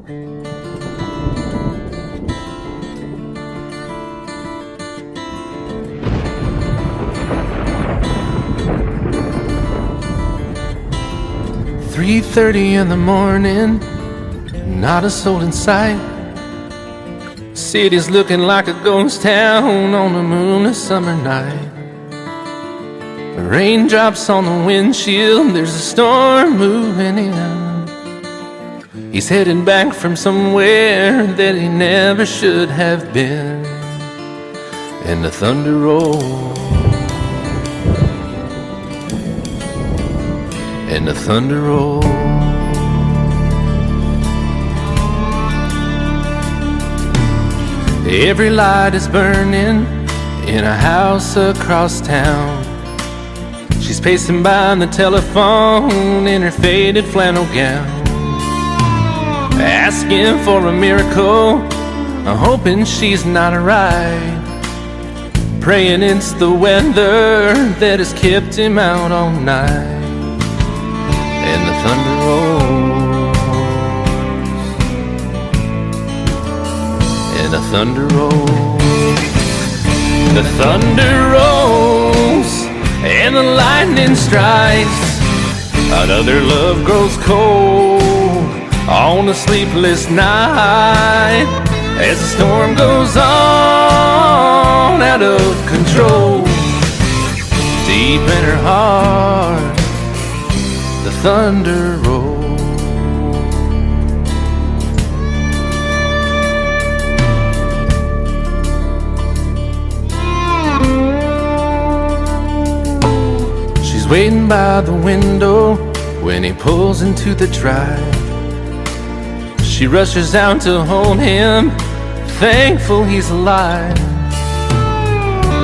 "3:30 in the morning, not a soul in sight. City's looking like a ghost town on a moonless summer night. Raindrops on the windshield, there's a storm moving in. He's heading back from somewhere that he never should have been. And the thunder rolls, and the thunder rolls. Every light is burning in a house across town. She's pacing by the telephone in her faded flannel gown, asking for a miracle, hoping she's not right, praying it's the weather that has kept him out all night. And the thunder rolls, and the thunder rolls. The thunder rolls, and the lightning strikes. Another love grows cold on a sleepless night, as the storm goes on out of control. Deep in her heart, the thunder rolls. She's waiting by the window when he pulls into the drive. She rushes out to hold him, thankful he's alive.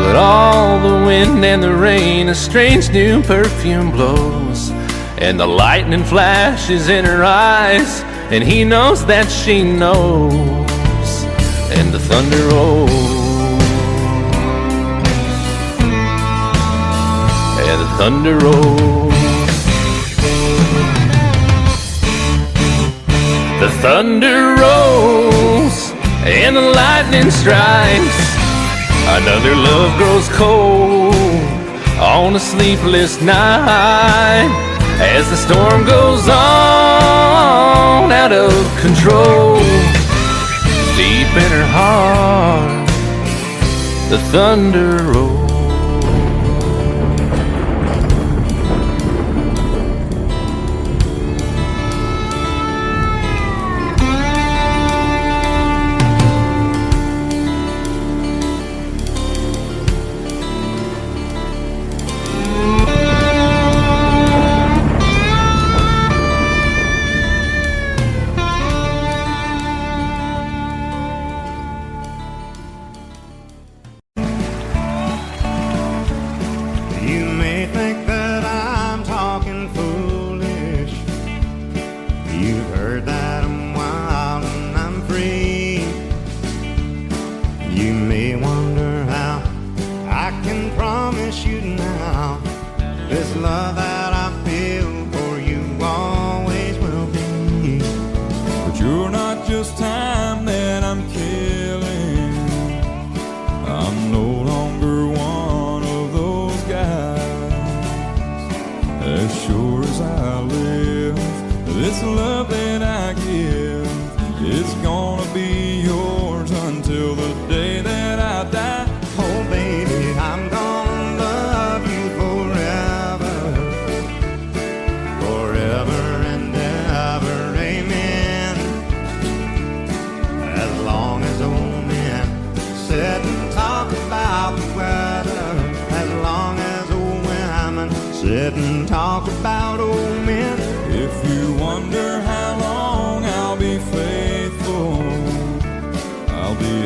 But all the wind and the rain, a strange new perfume blows, and the lightning flashes in her eyes, and he knows that she knows. And the thunder rolls, and the thunder rolls. The thunder rolls, and the lightning strikes. Another love grows cold on a sleepless night, as the storm goes on out of control. Deep in her heart, the thunder rolls.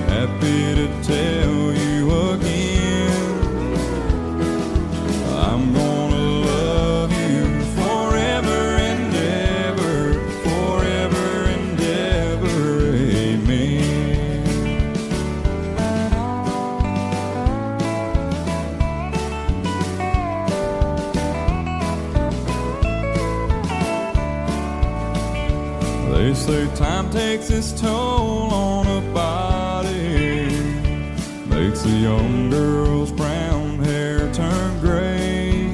Happy They say time takes its toll on a body, makes a young girl's brown hair turn gray.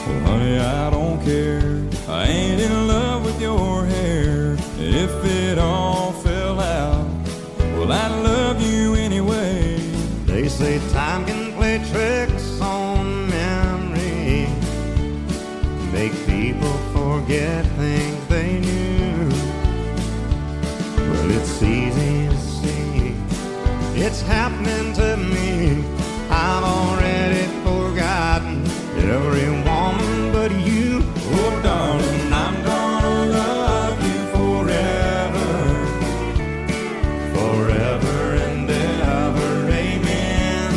Well, honey, I don't care, I ain't in love with your hair. If it all fell out, well, I love you anyway. They say time can play tricks on memory, make people forget things they knew. Well, it's easy to see, it's happening to me. I've already forgotten every woman but you. Oh, darling, I'm gonna love you forever, forever and ever, amen.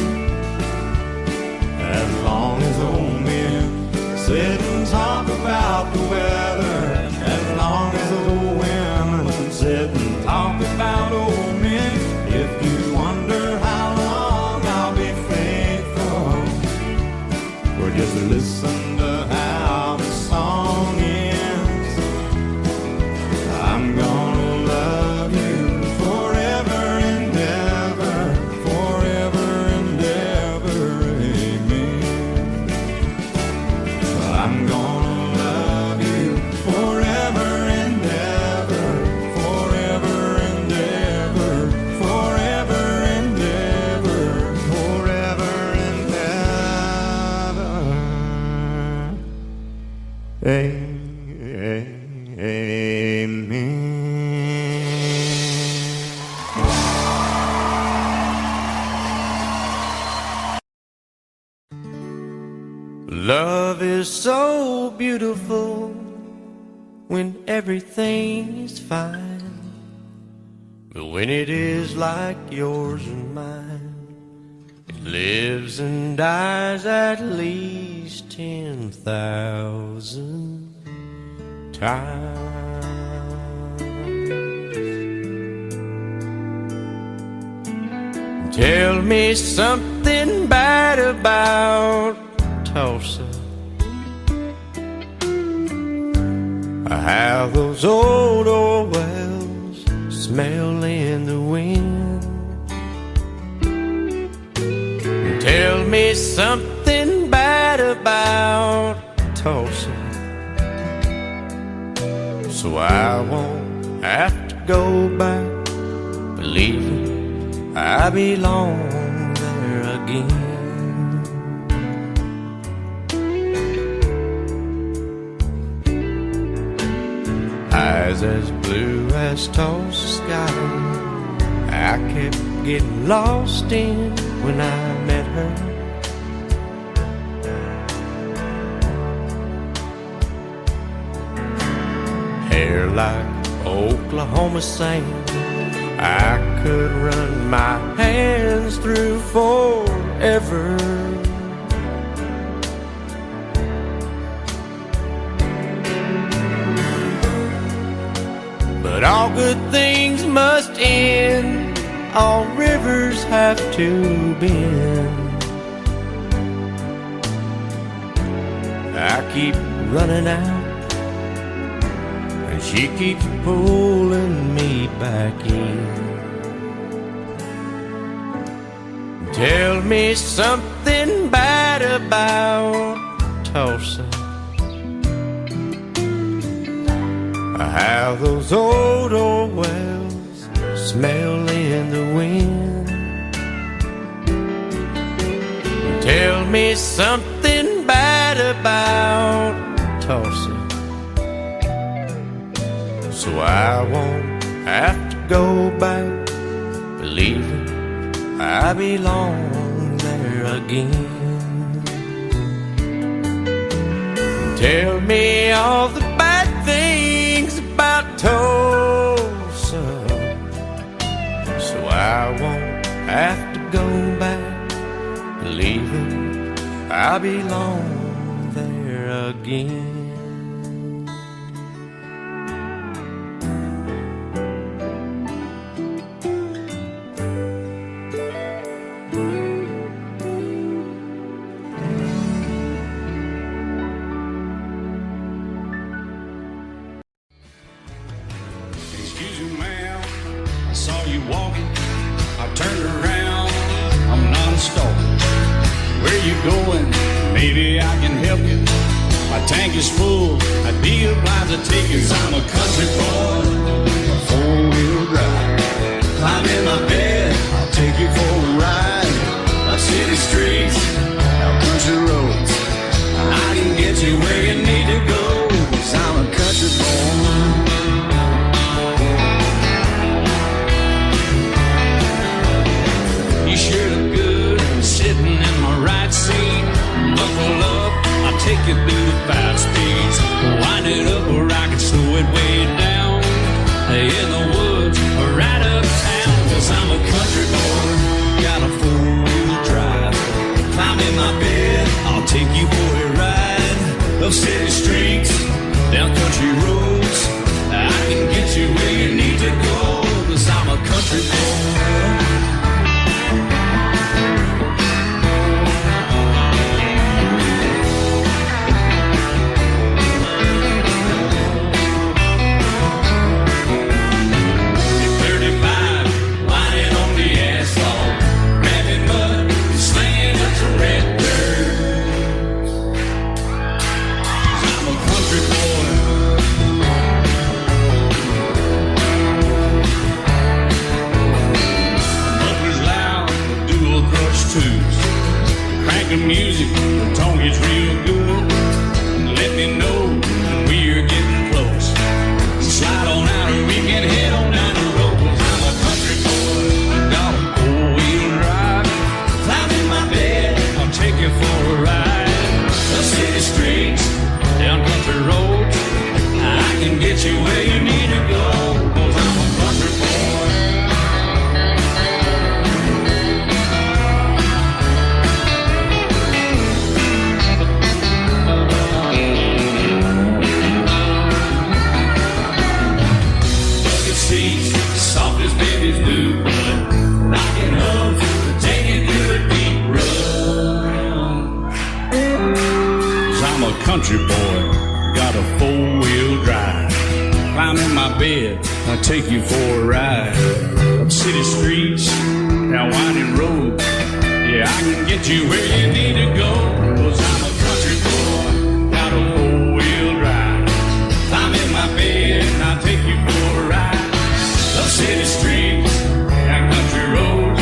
As long as old men sit and talk about the weather, as long as old women sit and talk about old men. If you wonder how long I'll be faithful, or just listen to how the song ends. I'm gonna love you forever and ever, forever and ever, amen. I'm gonna love you forever and ever, forever and ever, forever and ever, forever and ever, amen. Love is so beautiful when everything is fine, but when it is like yours and mine, it lives and dies at least 10,000 times. Tell me something bad about Tullsa, how those old wells smell in the wind. Tell me something bad about Tullsa, so I won't have to go back believing I belong there again. Eyes as blue as Tulsa sky, I kept getting lost in when I met her. Hair like Oklahoma sand, I could run my hands through forever. But all good things must end, all rivers have to bend. I keep running out, and she keeps pulling me back in. Tell me something bad about Tullsa, how those old wells smell in the wind. Tell me something bad about Tullsa, so I won't have to go back believing I belong there again. Tell me all the bad things about Tullsa, so I won't have to go back believing I belong there again. going, maybe I can help you. My tank is full, I'd be obliged to take you. 'Cause I'm a country boy, a four-wheel drive. Climb in my bed, I'll take you for a ride. Up city streets, out country roads, I can get you where you need to go. 'Cause I'm a country boy. You sure look good sitting in my right seat. Buckle up, I'll take you through the 5 speeds. Wind it up where I can slow it way down. In the woods or right uptown. 'Cause I'm a country boy, got a 4-wheel drive. Climb in my bed, I'll take you for a ride. Up city streets, down country roads, I can get you where you need to go. 'Cause I'm a country boy. Music, the tone gets real good. Let me know when we're getting close. Slide on out and we can head on down the road. 'Cause I'm a country boy, got a 4-wheel drive. Climb in my bed, I'll take you for a ride. The city streets, down country roads, I can get you where you need to go. 'Cause I'm a country boy. Soft as baby's new blood, knocking up, taking good deep run. 'Cause I'm a country boy, got a 4-wheel drive. Climb in my bed, I'll take you for a ride. Up city streets, down winding roads, yeah, I can get you where you need to go. 'Cause I'm a country boy, got a 4-wheel drive. Climb in my bed, and I'll take you for a ride. Up city streets, down country roads,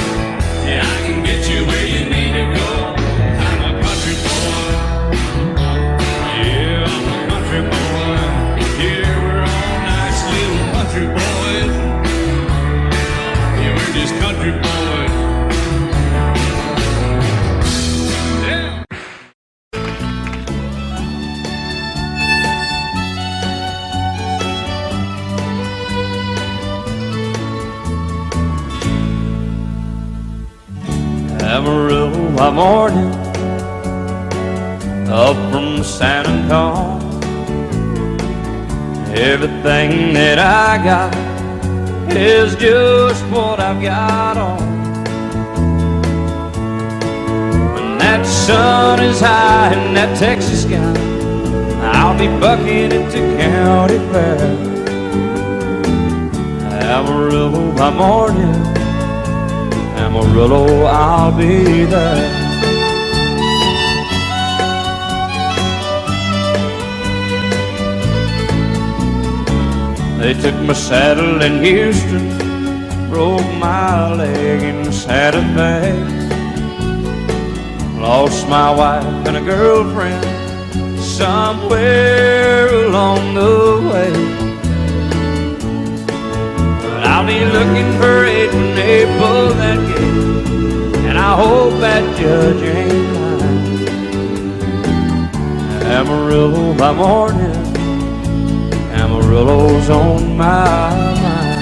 yeah, I can get you where you need to go. I'm a country boy, yeah, I'm a country boy. Yeah, we're all nice little country boys. Yeah, we're just country boys. Yeah. Amarillo by morning, up from San Antonio. Everything that I got is just what I've got on. When that sun is high in that Texas sky, I'll be bucking into county fair. Amarillo by morning, Amarillo, I'll be there. They took my saddle in Houston, broke my leg in Santa Fe. Lost my wife and a girlfriend somewhere along the way. I'll be looking for it when they pull that gate, and I hope that judge ain't lying. Amarillo by morning, Amarillo's on my mind.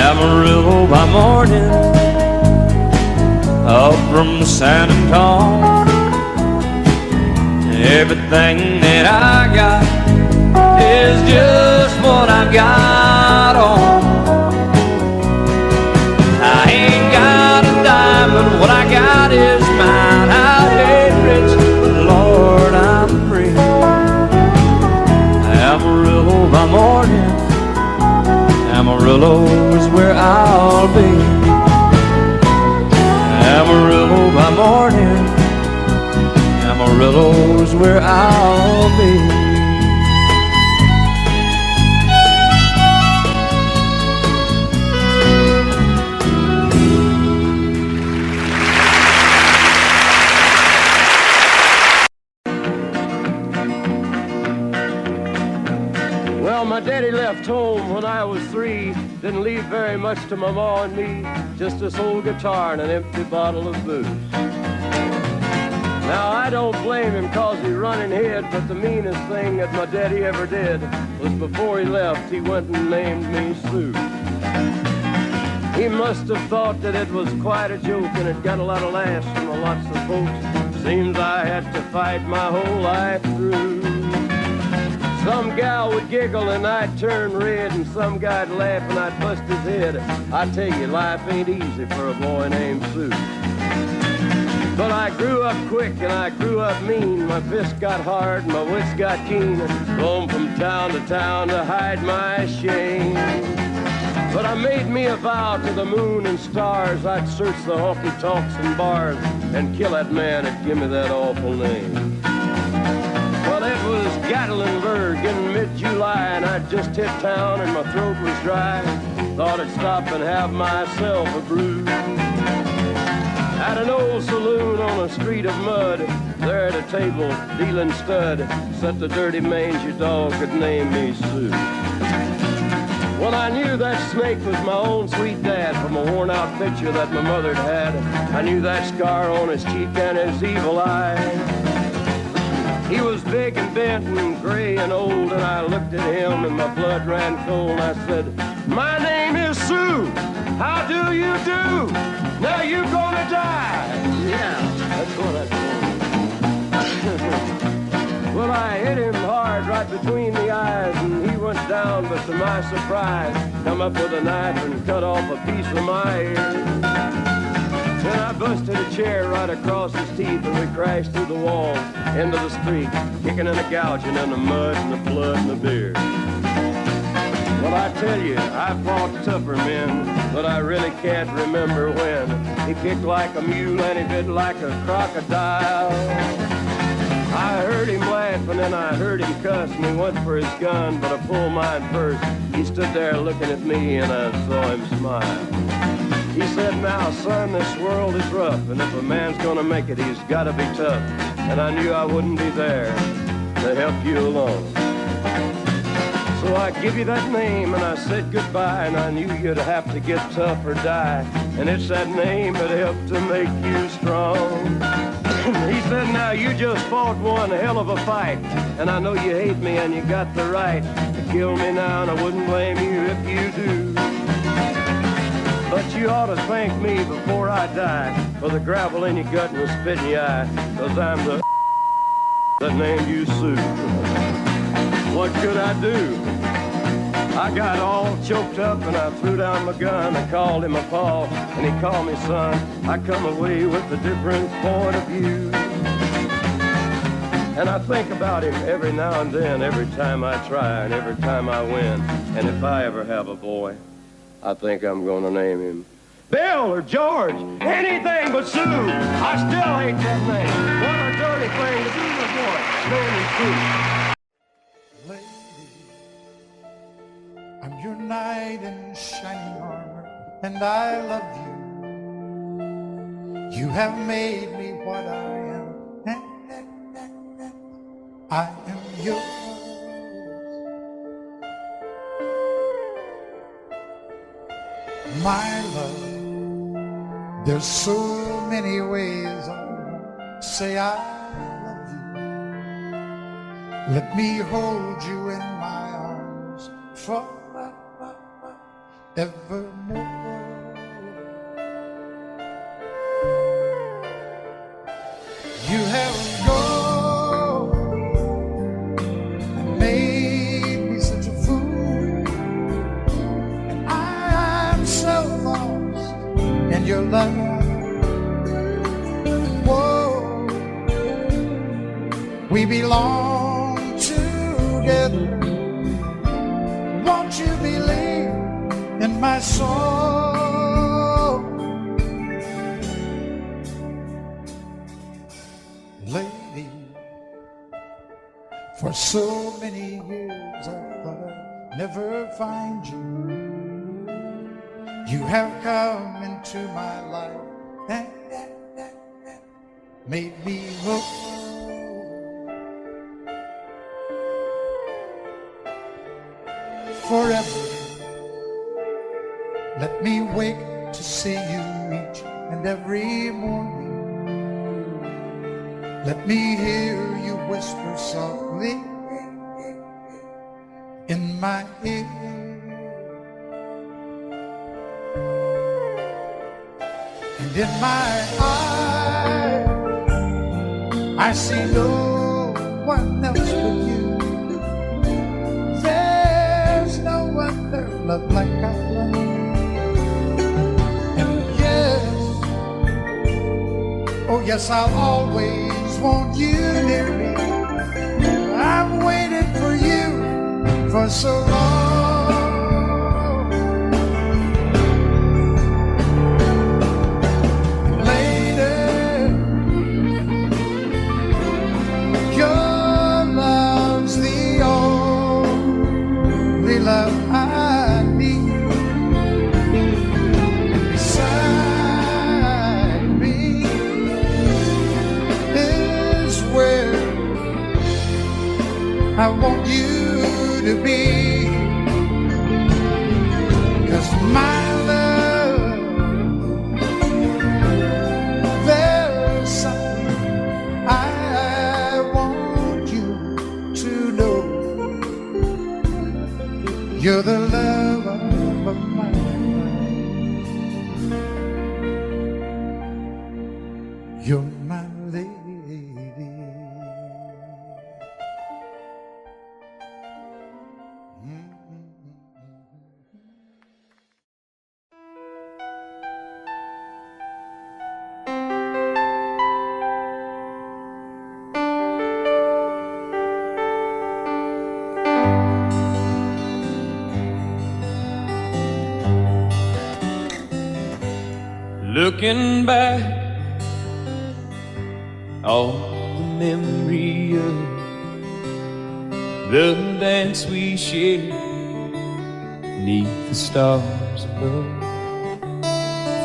Amarillo by morning, up from San Antonio. Everything that I got is just what I've got on. I ain't got a dime, but what I got is mine. I ain't rich, but Lord, I'm free. Amarillo by morning, Amarillo, I'll be. Amarillo by morning, Amarillo's where I'll be. Well, my daddy left home when I was 3. Didn't leave very much to my ma and me, just this old guitar and an empty bottle of booze. Now, I don't blame him 'cause he running hid, but the meanest thing that my daddy ever did was before he left, he went and named me Sue. He must have thought that it was quite a joke, and it got a lot of laughs from lots of folks. Seems I had to fight my whole life through. Some gal would giggle and I'd turn red, and some guy'd laugh and I'd bust his head. I tell you, life ain't easy for a boy named Sue. But I grew up quick and I grew up mean. My fists got hard and my wits got keen. Roam from town to town to hide my shame. But I made me a vow to the moon and stars, I'd search the honky-tonks and bars and kill that man that give me that awful name. Well, it was Gatlinburg in mid-July, and I'd just hit town and my throat was dry. Thought I'd stop and have myself a brew. At an old saloon on a street of mud, there at a table, dealing stud, sat the dirty mangy dog that named me Sue. Well, I knew that snake was my own sweet dad from a worn-out picture that my mother'd had. I knew that scar on his cheek and his evil eye. He was big and bent and gray and old, and I looked at him and my blood ran cold. I said, "My name is Sue. How do you do? Now you gonna die." Yeah, that's what I told him. Well, I hit him hard right between the eyes, and he went down, but to my surprise, come up with a knife and cut off a piece of my ear. Then I busted a chair right across his teeth, and we crashed through the wall into the street, kicking and a gouging in the mud and the blood and the beer. Well, I tell you, I fought tougher men, but I really can't remember when. He kicked like a mule and he bit like a crocodile. I heard him laugh and then I heard him cuss, and he went for his gun, but I pulled mine first. He stood there looking at me and I saw him smile. He said, "Now, son, this world is rough, and if a man's gonna make it, he's gotta be tough." And I knew I wouldn't be there to help you along. So I give you that name and I said goodbye, and I knew you'd have to get tough or die. And it's that name that helped to make you strong. He said, "Now you just fought one hell of a fight, and I know you hate me and you got the right to kill me now, and I wouldn't blame you if you do. But you ought to thank me before I die for the gravel in your gut and the spit in your eye, 'cause I'm the that named you Sue." What could I do? I got all choked up and I threw down my gun. I called him a paw and he called me son. I come away with a different point of view. And I think about him every now and then, every time I try and every time I win. And if I ever have a boy, I think I'm gonna name him Bill or George, anything but Sue. I still hate that name. What a dirty thing to do to a boy. Name him Sue. Lady, I'm your knight in shining armor, and I love you. You have made me what I am. I am yours. My love, there's so many ways I say I love you. Let me hold you in my arms forevermore. You have gone and made me such a fool, and I'm so lost in your love. Whoa, we belong together. Won't you believe in my soul? For so many years I thought I'd never find you. You have come into my life and made me whole. Forever, let me wake to see you each and every morning. Let me hear you whisper softly in my ear. And in my eyes, I see no one else but you. There's no other love like I love you. And yes, oh yes, I'll always want you near me. I've waited for you for so long. Later, your love's the only love I need. And beside me is where I want you to be. 'Cause my love, there's something I want you to know. You're the love of my life. You're my lady. Looking back, all the memory of the dance we shared neath the stars above.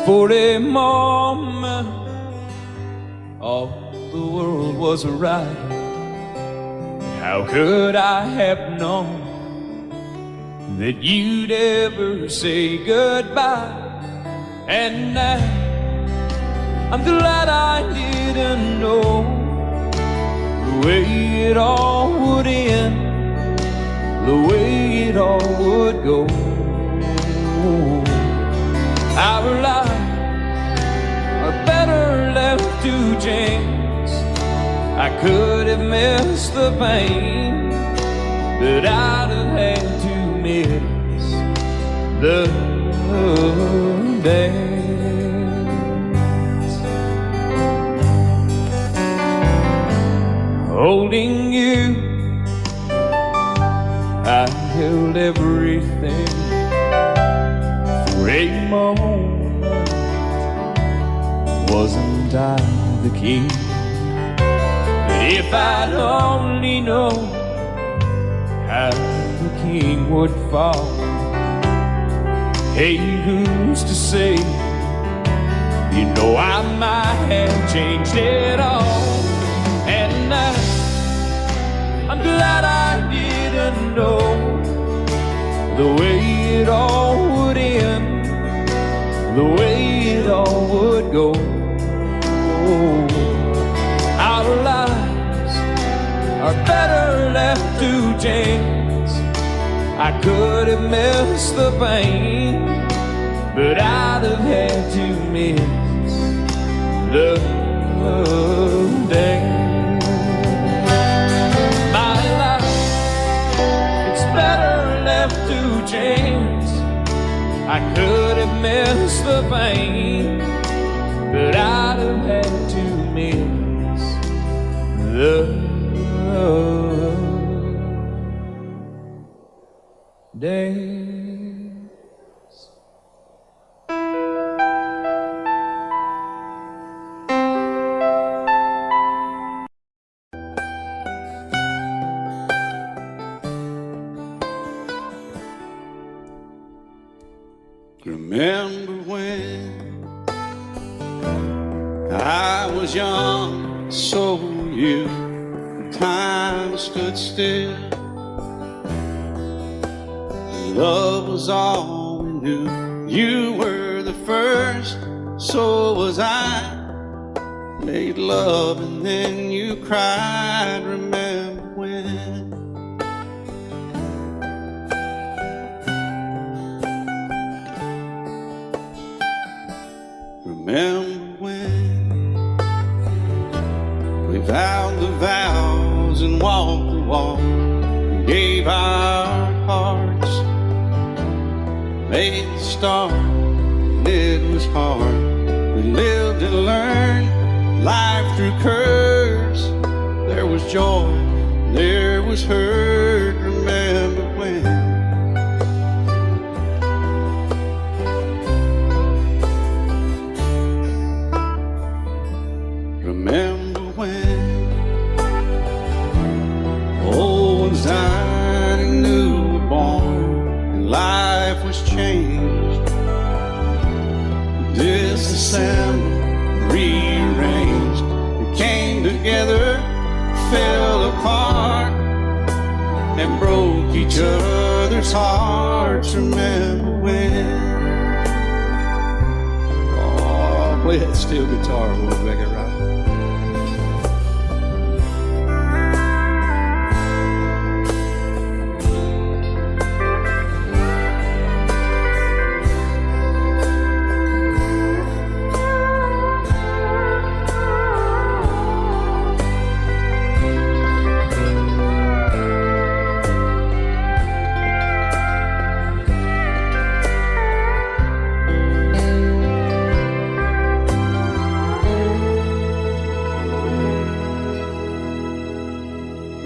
For a moment, all the world was right. How could I have known that you'd ever say goodbye? And now I'm glad I didn't know the way it all would end, the way it all would go. Our lives are better left to chance. I could have missed the pain, but I'd have had to miss the dance. Holding you, I held everything for a moment. Wasn't I the king? But if I'd only known how the king would fall. Hey, who's to say? You know I might have changed it all. And I'm glad I didn't know the way it all would end, the way it all would go. Our lives are better left to chance. I could have missed the pain, but I'd have had to miss the dance. My life, it's better left to chance. I could have missed the pain, but I'd have had to miss the dance. was young, so were you. Time stood still. Love was all we knew. You were the first, so was I. Made love and then you cried. Remember when? Remember when we vowed the vows and walked the walk, and gave our hearts, made the start, and it was hard. We lived and learned life through curves. There was joy, there was hurt. Remember when? Remember when old ones died and new were born, and life was changed. Disassembled, rearranged, we came together, fell apart, and broke each other's hearts. Remember when? Oh, play that steel guitar, we'll make it right.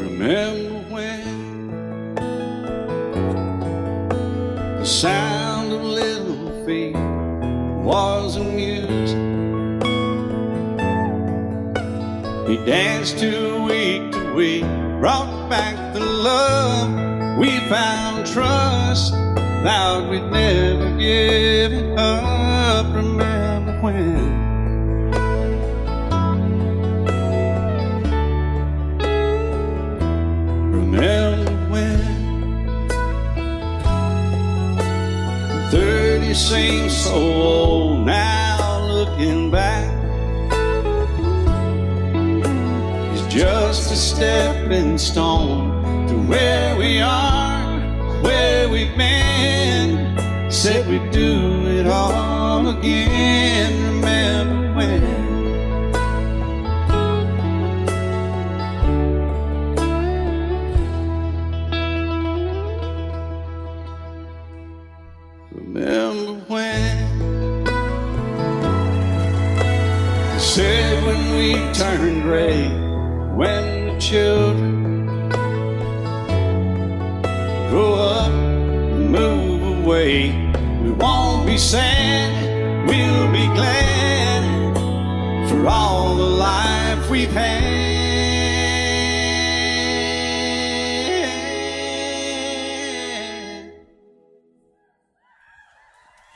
Remember when the sound of little feet was amused? He danced to week, brought back the love. We found trust, vowed we'd never give it up. Remember when? Remember when 30 seems so old now, looking back. It's just a stepping stone to where we are, where we've been. Said we'd do it all again. Remember when? Remember when? They said when we turned gray, when the children grow up and move away, we won't be sad, we'll be glad for all the life we've had.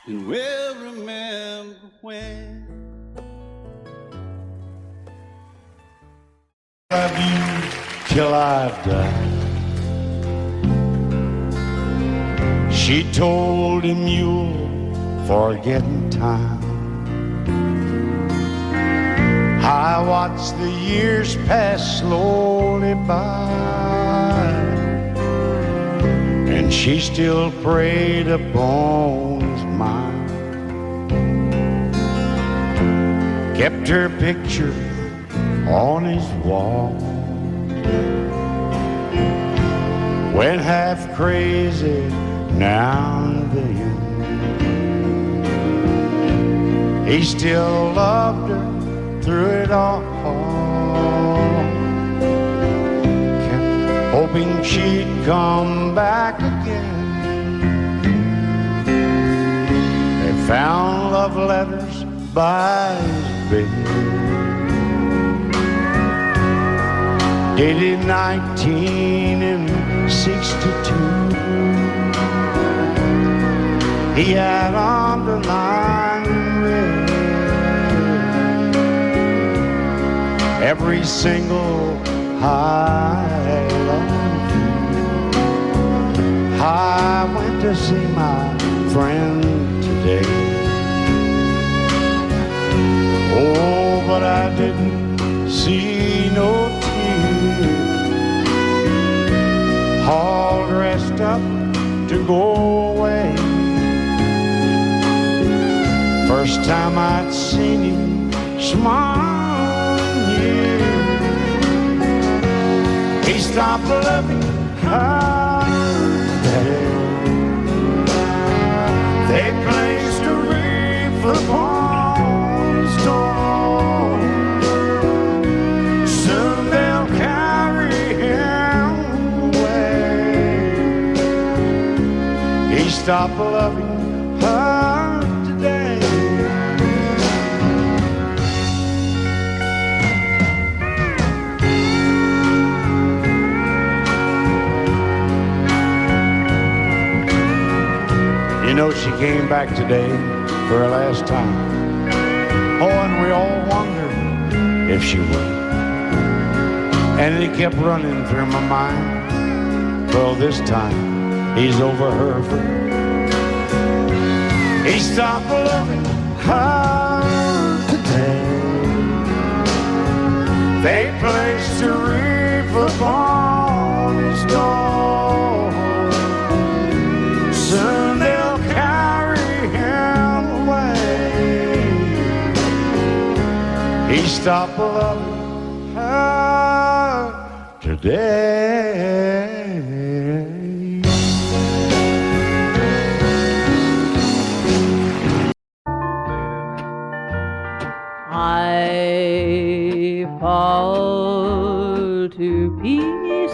And we'll remember when. Love you till I die. She told him you'll forget in time. I watched the years pass slowly by, and she still preyed upon his mind. Kept her picture on his wall. Went half crazy now and then. He still loved her through it all. Kept hoping she'd come back again. They found love letters by his bed, dated 1962. He had underlined red, every single I love you. I went to see my friend today. Oh, but I didn't see no tears. All dressed up to go away. First time I'd seen him smile in years. He stopped loving her today. They placed a wreath upon his door. Soon they'll carry him away. He stopped loving her today. You know, she came back today for her last time. Oh, and we all wondered if she would. And it kept running through my mind. Well, this time he's over her for good. He stopped loving her today. They placed a wreath upon his door. Soon they'll carry him away. He stopped loving her today. I fall to pieces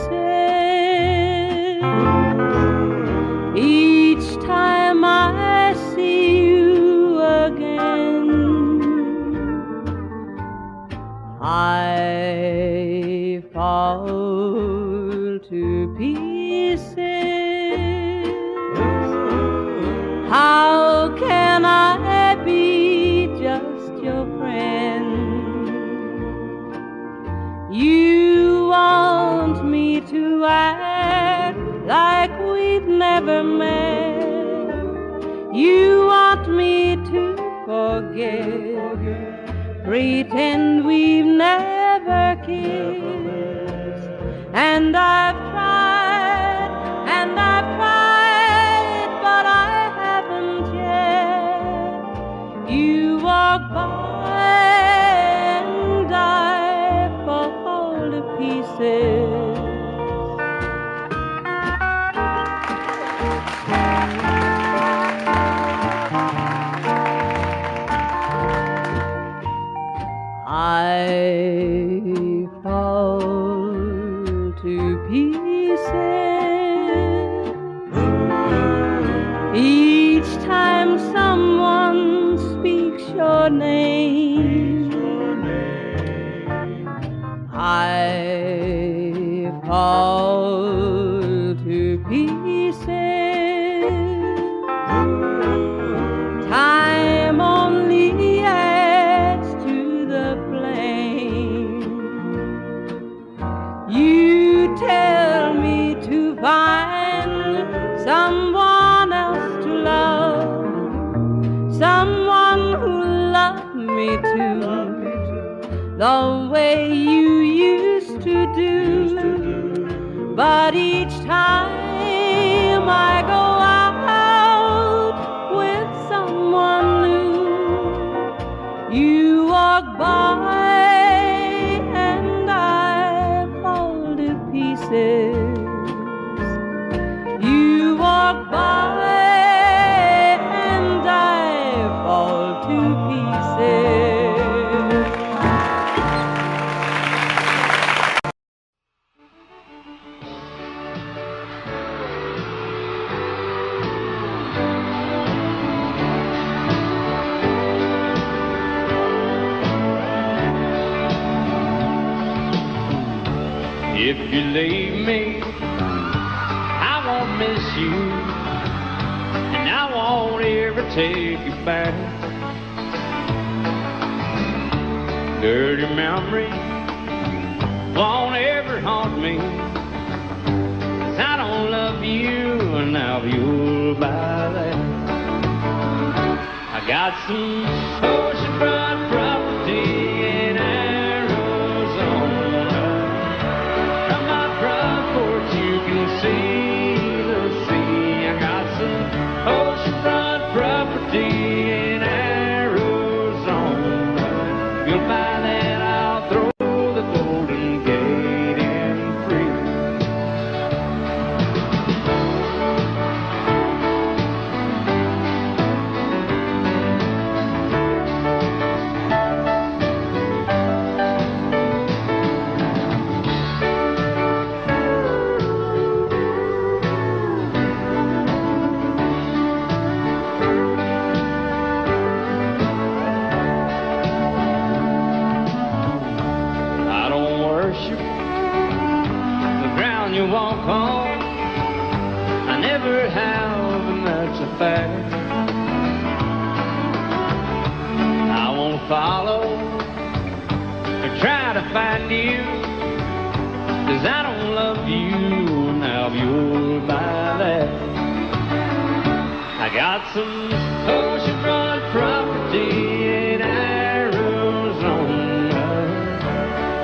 each time I see you again. I fall to pieces. How can I be just your friend? You want me to act like we've never met. You want me to forget, pretend we've never kissed. And I've tried, but I haven't yet. You walk by and I fall to pieces. I fall to pieces each time someone speaks your name. I fall to pieces. Time only adds to the flame. You tell me to find someone else to love, someone who loved me too, the way you used to do. But each time I go out with someone new, you walk by and I fall to pieces. You walk by and I fall to pieces. If you leave me, I won't miss you, and I won't ever take you back. Dirty memories won't ever haunt me, 'cause I don't love you, and now you'll buy that. I got some oceanfront property in Arizona. From my front porch you can see the sea. I got some oceanfront property in Arizona. If you'll buy that, I'll throw the Golden Gate in free. I don't worship the ground you walk on. I never have, and that's a fact. I won't follow or try to find you, 'cause I don't love you, now you'll buy that. I got some oceanfront property in Arizona.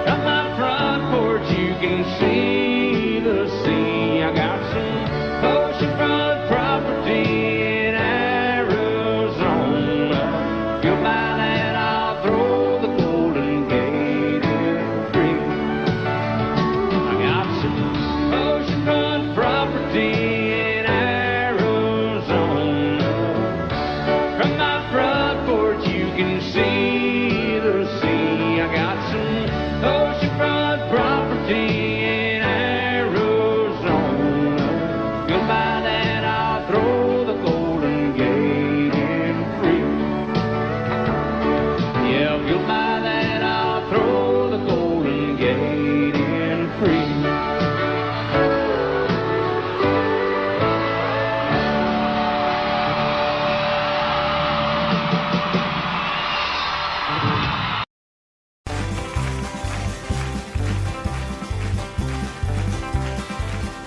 From my front porch you can see the sea. I got some oceanfront property in Arizona. If you'll buy that, I'll throw the Golden Gate in free. I got some oceanfront property in Arizona. From my front porch you can see the sea. I got some oceanfront property in Arizona. If you'll buy that, I'll throw the Golden Gate in free. Yeah, if you'll buy that, I'll throw the Golden Gate in free.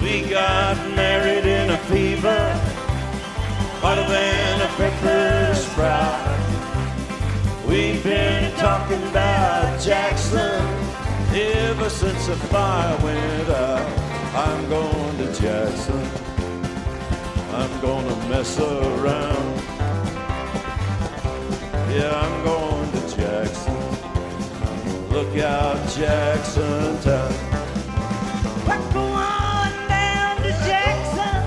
We got married in a fever, hotter than a pepper sprout. We've been talking about Jackson ever since the fire went out. I'm going to Jackson, I'm gonna mess around. Yeah, I'm going to Jackson, look out Jackson town. We're going down to Jackson.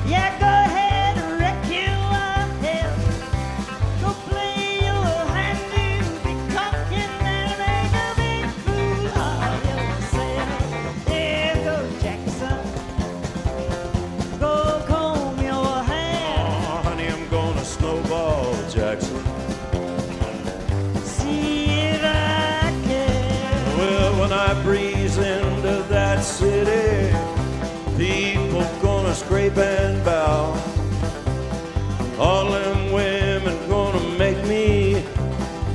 Yeah, go ahead and wreck your head. Go play your hand, you'll be cocking and make a big fool of yourself. Yeah, go Jackson. Go comb your hair. Oh, honey, I'm gonna snowball Jackson. See if I can. Well, when I breeze into that city, people gonna scrape and bow. All them women gonna make me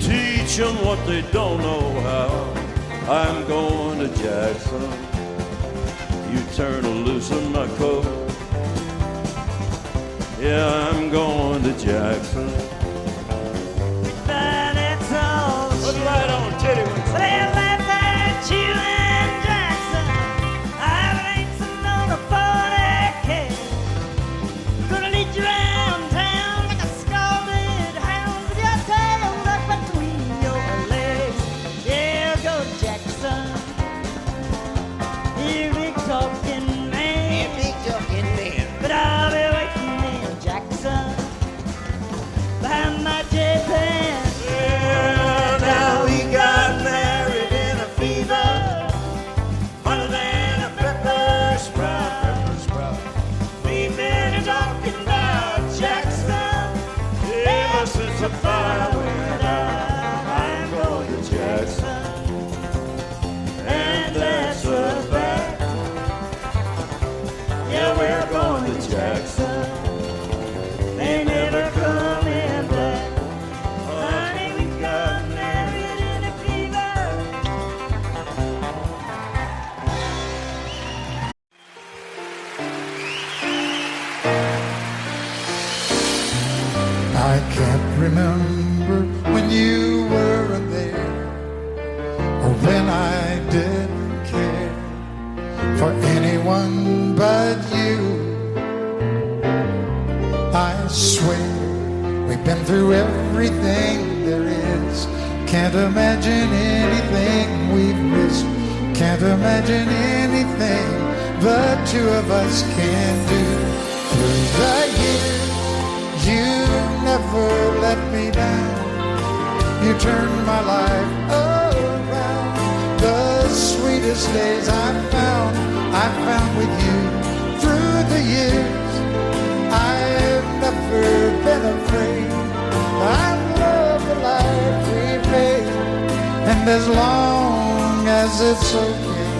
teach them what they don't know how. I'm going to Jackson, you turn loose in my coat. Yeah, I'm going to Jackson. But it's all Put it right on, titty. But they laugh at you and Jackson. I've racing on a 40K. Gonna lead you around town like a scalded hound with your tail up between your legs. Yeah, go Jackson. You big talking man. But I'll be waiting in Jackson. anyone but you. I swear we've been through everything there is. Can't imagine anything we've missed. Can't imagine anything the two of us can do. Through the years, you never let me down. You turned my life around. The sweetest days I found with you. Through the years, I've never been afraid. I love the life we made, and as long as it's okay,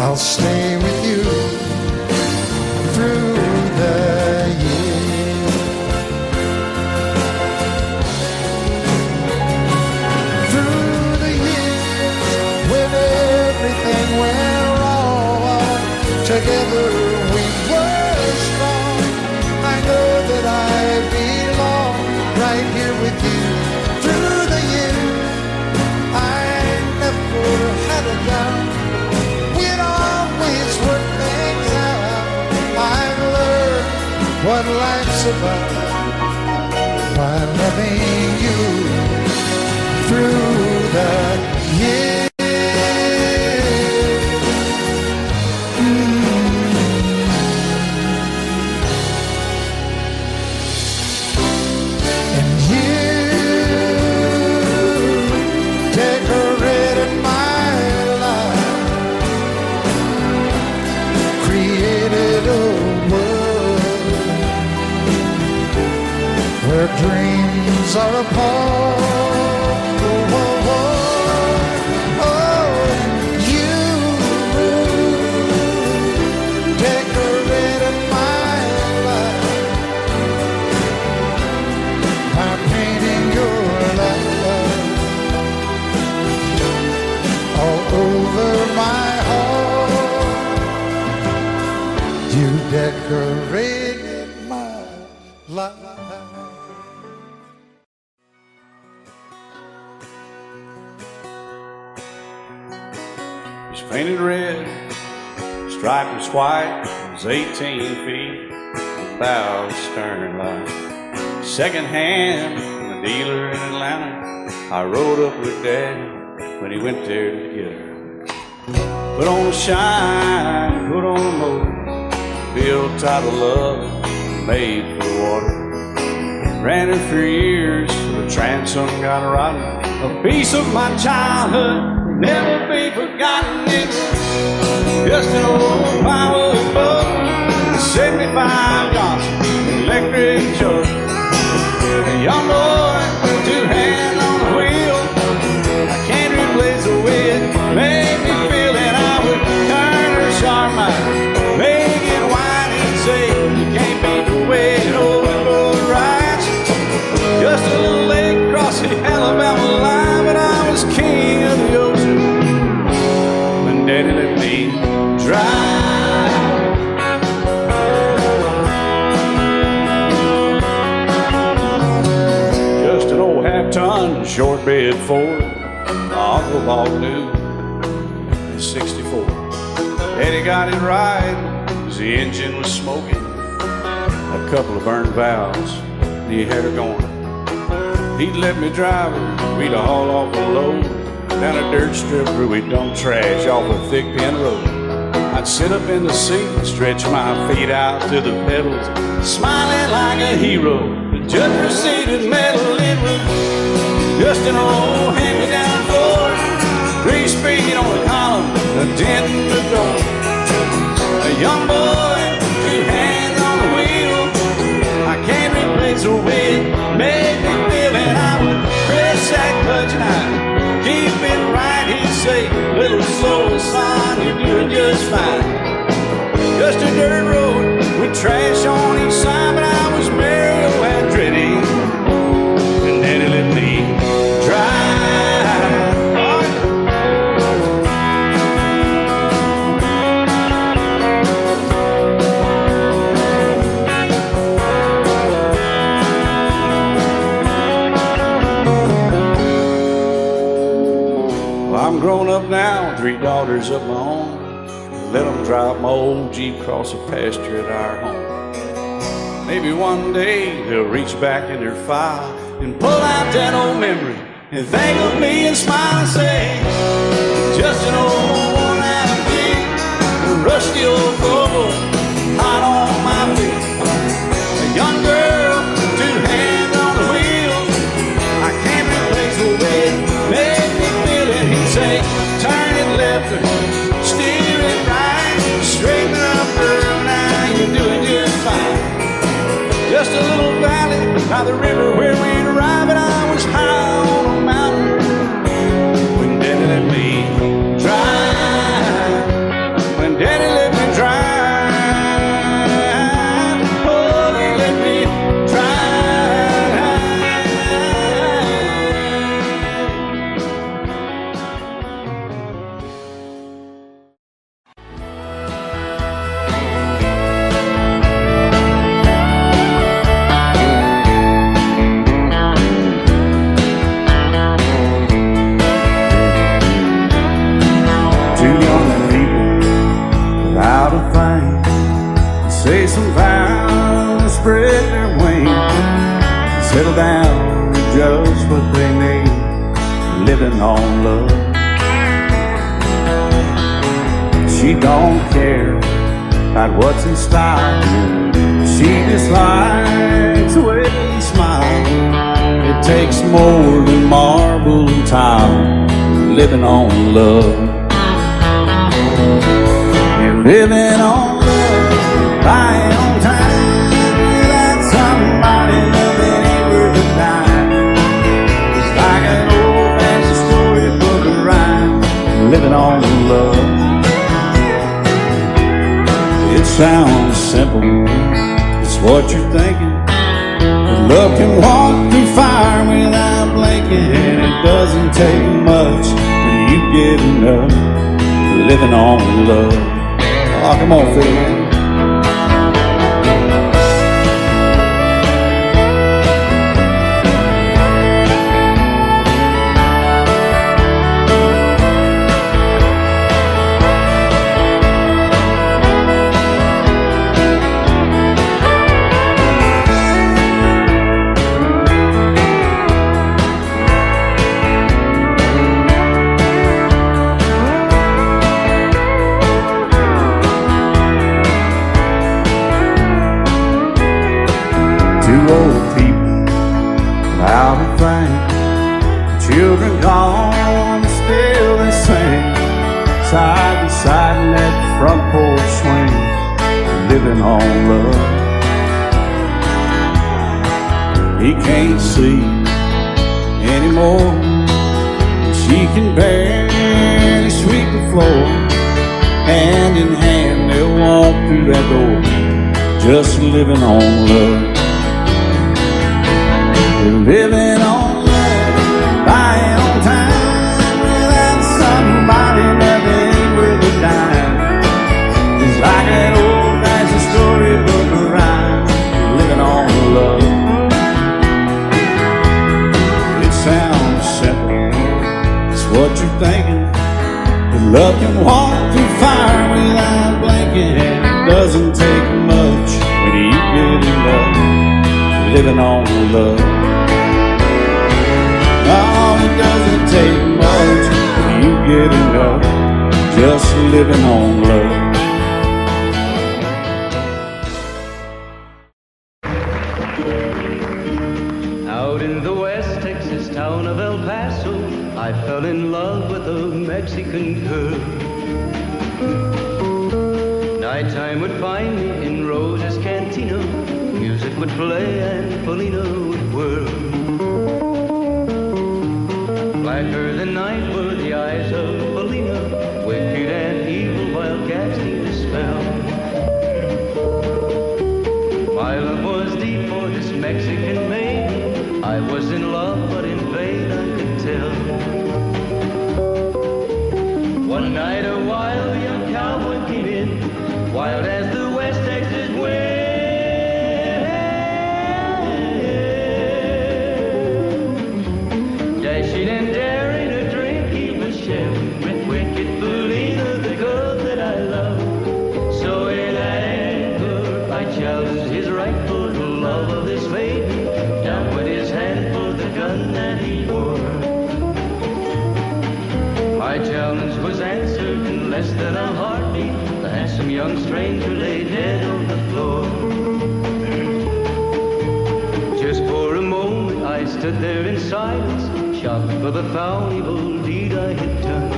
I'll stay with you through the years. Through the years, when everything went wrong, together we were strong. I know that I belong right here with you. Through the years, I never had a doubt. We'd always work things out. I've learned what life's about by loving you through the years. Dreams are apart. Oh, oh, oh. Oh, you decorated my life by painting your love all over my heart. You decorated my life. Painted red, striped was white, it was 18 feet, bow stern line. Second hand from a dealer in Atlanta, I rode up with Daddy when he went there to get her. Put on a shine, put on a motor, built tight of love, made for the water. Ran it for years, the transom got rotten. A piece of my childhood never be forgotten. It's just an old power boat, 75 Johnson electric jug. A young boy, two hands on the wheel. I can't replace the way it made me feel that I would turn her sharp mind, make it whine and say you can't beat the way an old boat rides. Just a little lake across the Alabama line, but I was king of the ocean. Daddy let me drive. Just an old half-ton short bed Ford, Uncle Bob knew in '64. Daddy got it right, cause the engine was smoking, a couple of burned valves, and he had her going. He'd let me drive her, we'd haul off a load down a dirt strip where we dumped trash off a thick pin road. I'd sit up in the seat and stretch my feet out to the pedals, smiling like a hero. The judge proceeded metal, it was just an old hand-me-down Ford, 3-speed on the column, a dent in the door. A young boy, two hands on the wheel. I can't replace the way it made me feel, and I would press that clutch and I'd keep it right, he'd say, little slow, son, you're doing just fine. Just a dirt road with trash on each side, but I was merry and pretty, and Daddy let me drive. Well, I'm grown up now, 3 daughters of my own. let them drive my old Jeep across the pasture at our home. Maybe one day they'll reach back in their file and pull out that old memory and think of me and smile and say, just an old worn-out Jeep, a rusty old Volvo, hot on my feet. A young girl, two hands on the wheel. I can't replace the way it made me feel it. He'd say, turn it left or steer it right, straighten up, girl, now you're doing just fine. Just a little valley by the river where we'd arrive, and I was high on a mountain when Daddy let me drive. When Daddy let me drive, oh, he let me say some vows, spread their wings, settle down to just what they need, living on love. She don't care about what's in style, she just likes the way they smile. It takes more than marble and tile, living on love. You're living on buying on time without somebody loving ain't worth a dime. It's like an old-fashioned storybook of rhyme, living on love. It sounds simple, it's what you're thinking. But love can walk through fire without blinking, and it doesn't take much till you get enough, living on love. Oh, come on, Phil, man. Old people without a thing, children gone, still they sing, side by side in that front porch swing, living on love. He can't see anymore, she can barely sweep the floor. Hand in hand they'll walk through that door, just living on love. Living on love, buying on time without somebody loving ain't worth a dime. It's like an old-fashioned storybook of rhyme, living on love. It sounds simple, it's what you're thinking. But love can walk through fire without blinking, and it doesn't take much when you get enough, living on love. Oh, it doesn't take much when you get enough, just living on love. Out in the West Texas town of El Paso, I fell in love with a Mexican girl. Nighttime would find me in Rose's Cantina, music would play and Polina would whirl. Blacker than night were the eyes of Polina, wicked and evil while casting a spell. My love was deep for this Mexican maiden, I was in love but in vain I could tell. One night a wild young cowboy came in, wild as the West Texas wind. Dashing and daring, a drink he My challenge was answered in less than a heartbeat. The handsome young stranger lay dead on the floor. Just for a moment I stood there in silence, shocked for the foul evil deed I had done.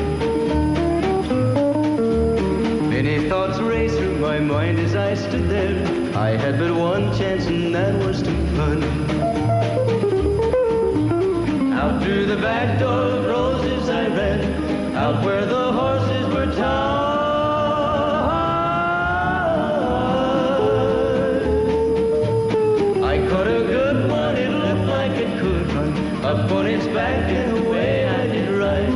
Many thoughts raced through my mind as I stood there. I had but one chance and that was to run. Out through the back door of roses I ran, out where the horses were tied. I caught a good one, it looked like it could run, up on its back and away I did ride.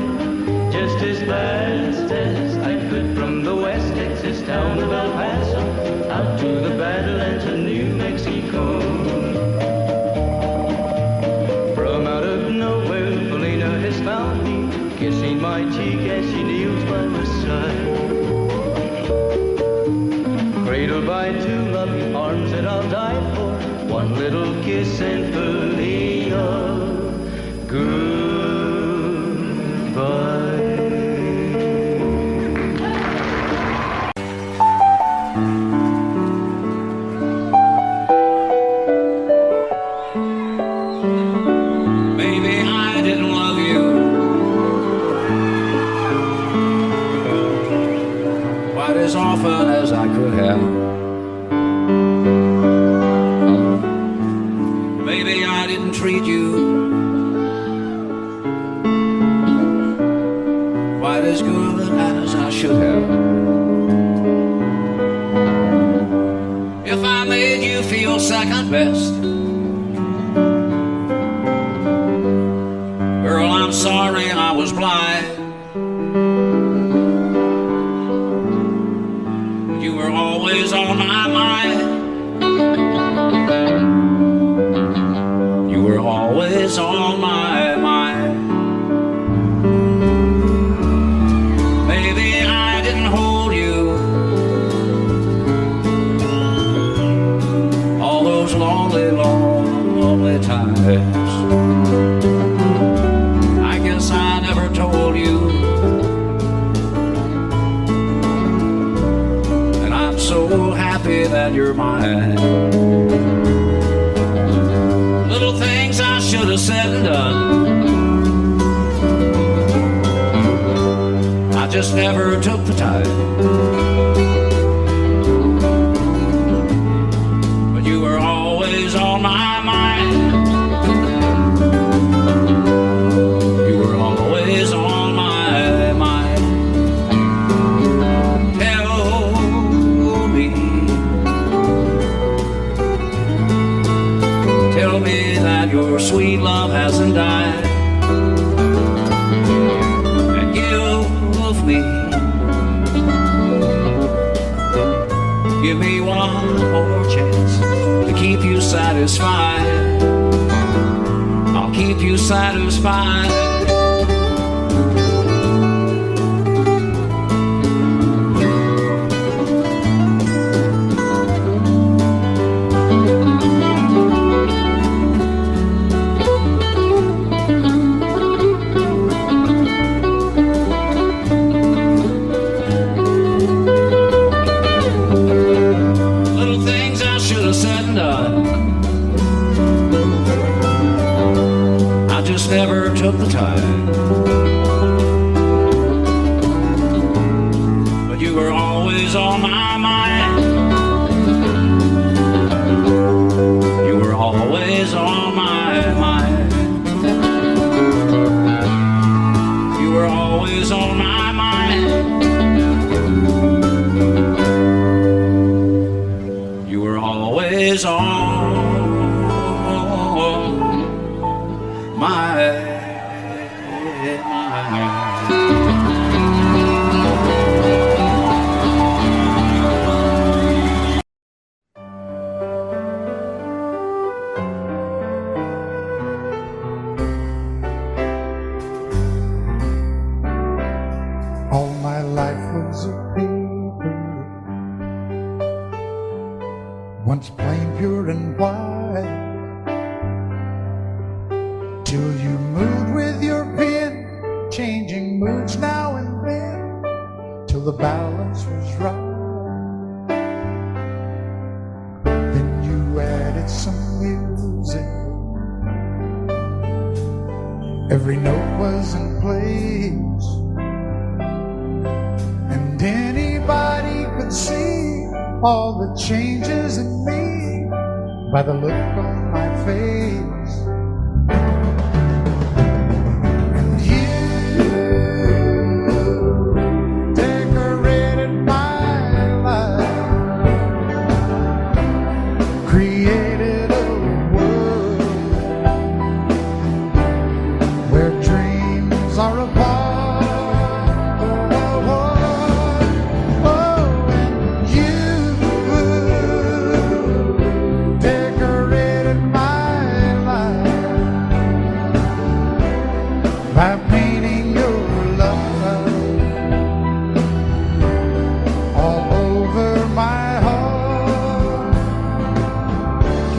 Just as fast as I could from the West Texas town of El Paso, out to the Badlands of New Mexico. From out of nowhere, Felina has found me, kissing my cheek as she kneels by my side. Cradled by two loving arms that I'll die for, one little kiss and Felina, goodbye. Maybe I didn't love you quite as often as I could have. Maybe I didn't treat you quite as good as I should have. If I made you feel second best, girl, I'm sorry I was blind. You were always on my mind. You were always on my mind. Maybe I didn't hold you all those lonely, lonely times. I guess I never told you, and I'm so happy that you're mine. Little things I should have said and done, I just never took the time. But you were always on my mind. You were always on my mind. Tell me that your sweet love hasn't died, and give me one more chance to keep you satisfied. I'll keep you satisfied. Never took the time, but you were always on my mind. You were always on my mind. You were always on my mind. You were always on All my life was a paper, once plain, pure and white, till you moved with your pen, changing mood words now and then till the balance was right. Then you added some music. Every note was in place, and anybody could see all the changes in me by the look on my face. And you decorated my life, created a world where dreams are apart. By painting your love all over my heart,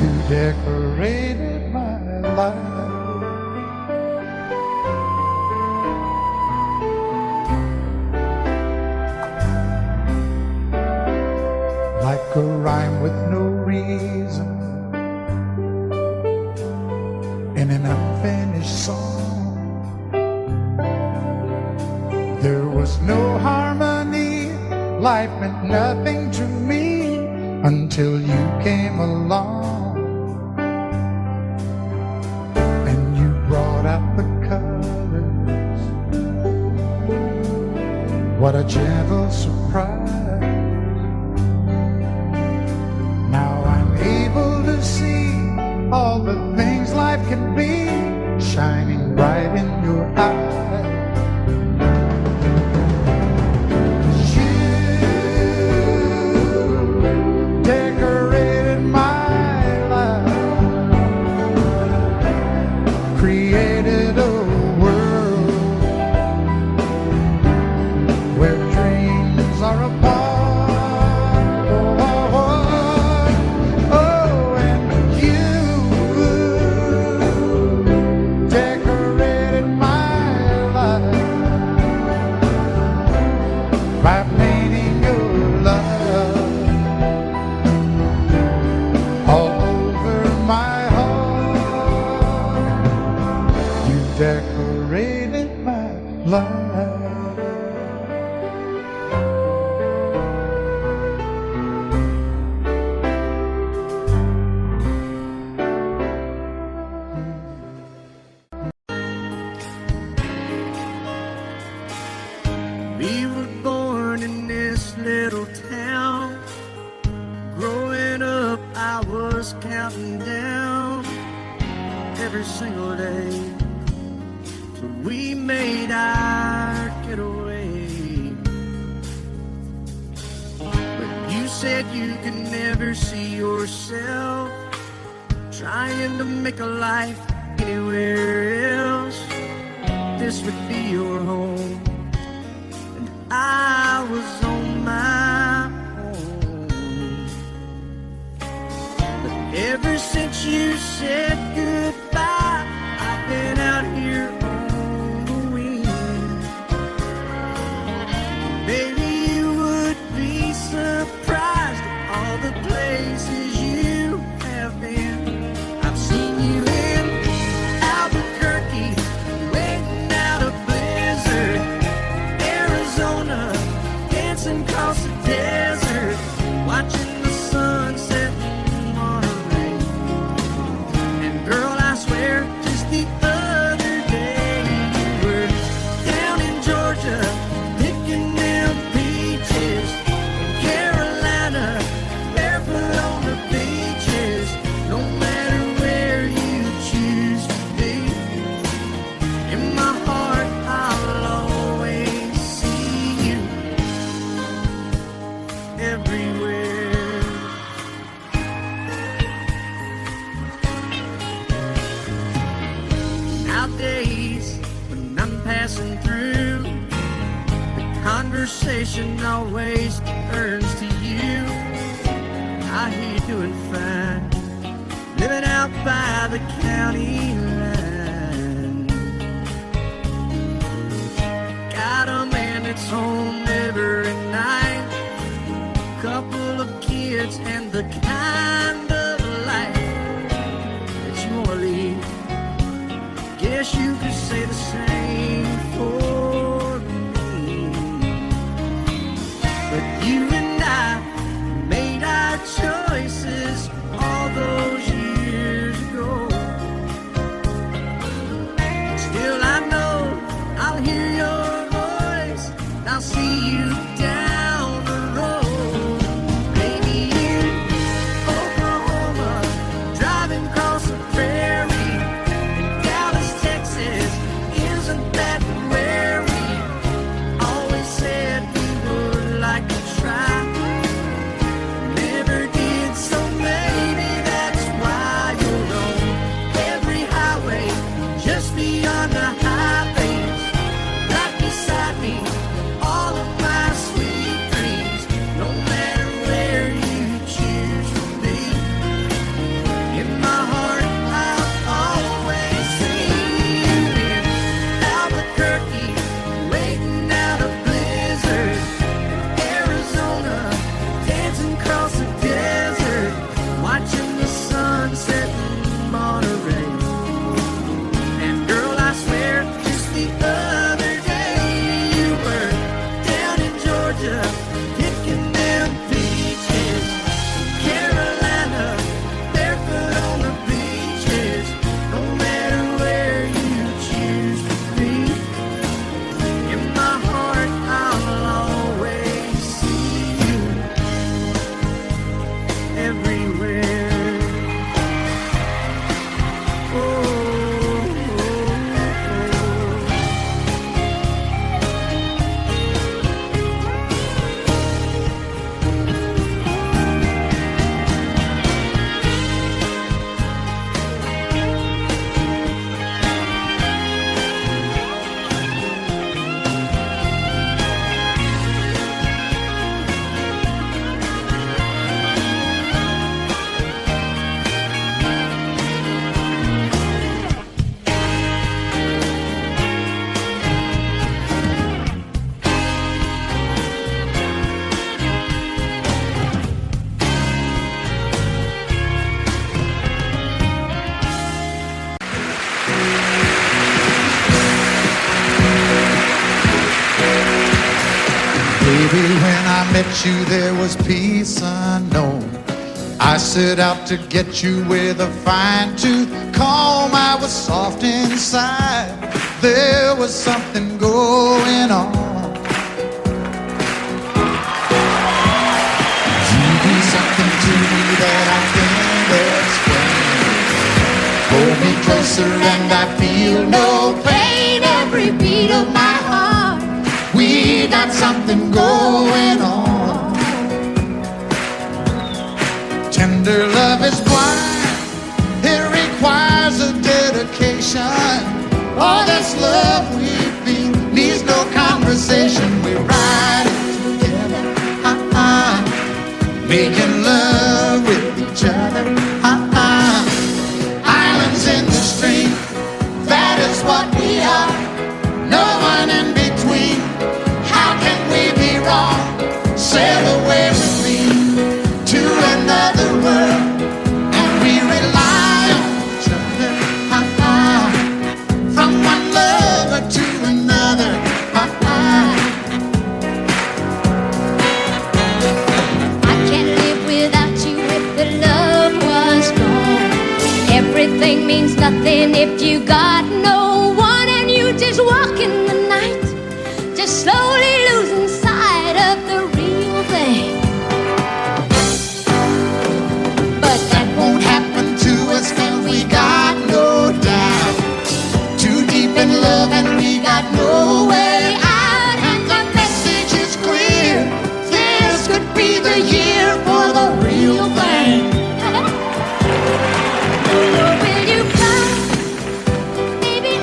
you decorated my life. Like a rhyme with no reason in an unfinished song. There was no harmony, life meant nothing to me until you came along. And you brought out the colors. What a gentle surprise. Now I'm able to see all the things life can be shining bright in your eyes. Created a world where dreams are apart. Oh, and you decorated my life by painting your love all over my heart. You decorated my life. We were born in this little town. Growing up, I was counting down every single day till we made our getaway. But you said you could never see yourself trying to make a life anywhere else. This would be your home, and I was on my own. But ever since you said goodbye, I've been out here on the wing. Baby, you would be surprised at all the places you have been. I've seen you in Albuquerque, waiting out a blizzard, Arizona, dancing across the desert, watching the sunset in Monterey. And girl, I swear, just the other day you were down in Georgia, picking them peaches. In Carolina, barefoot on the beaches. No matter where you choose to be, in my heart I'll always see you everywhere. Nowadays, when I'm passing through, the conversation always turns to you. I hear you doing fine, living out by the county line. got a man that's home every night, couple of kids and the kind of life that you wanna lead. Guess you could say the same for me. But you and I made our choices all those years ago. Still I know I'll hear your voice, and I'll see you down the road. Maybe in Oklahoma, driving across the prairie. In Dallas, Texas, isn't that where we always said we would like to try? Never did, so maybe that's why you're on every highway, just beyond the highways, right beside me, all of my sweet dreams. No matter where you choose to be, in my heart I'll always see you. In Albuquerque, waiting out a blizzard, Arizona, dancing across the desert, watching the sunset in Monterey. And girl, I swear, just the other day you were down in Georgia, picking them peaches. Carolina, barefoot on the beaches. No matter where you choose to be, in my heart I'll always see you everywhere. Oh, oh, Baby, when I met you, there was peace unknown. I set out to get you with a fine-tooth comb. I was soft inside. There was something going on. You do something to me that I can't explain. Hold me closer and I feel no pain. Every beat of my heart, we got something going on. Tender love is blind. It requires a dedication. All this love we feel needs no conversation. We ride it together, making love with each other. Islands in the stream, that is what we are. No one in between. How can we be wrong? Sail away with me to another world, and we rely on each other. From one lover to another. I can't live without you if the love was gone. Everything means nothing if you got no one, and you just walk in the night, just slowly losing sight of the real thing. But that won't happen to us, 'cause we got no doubt. Too deep in love and we got no way out. And the message is clear. This could be the year for the real thing. Will you come? Maybe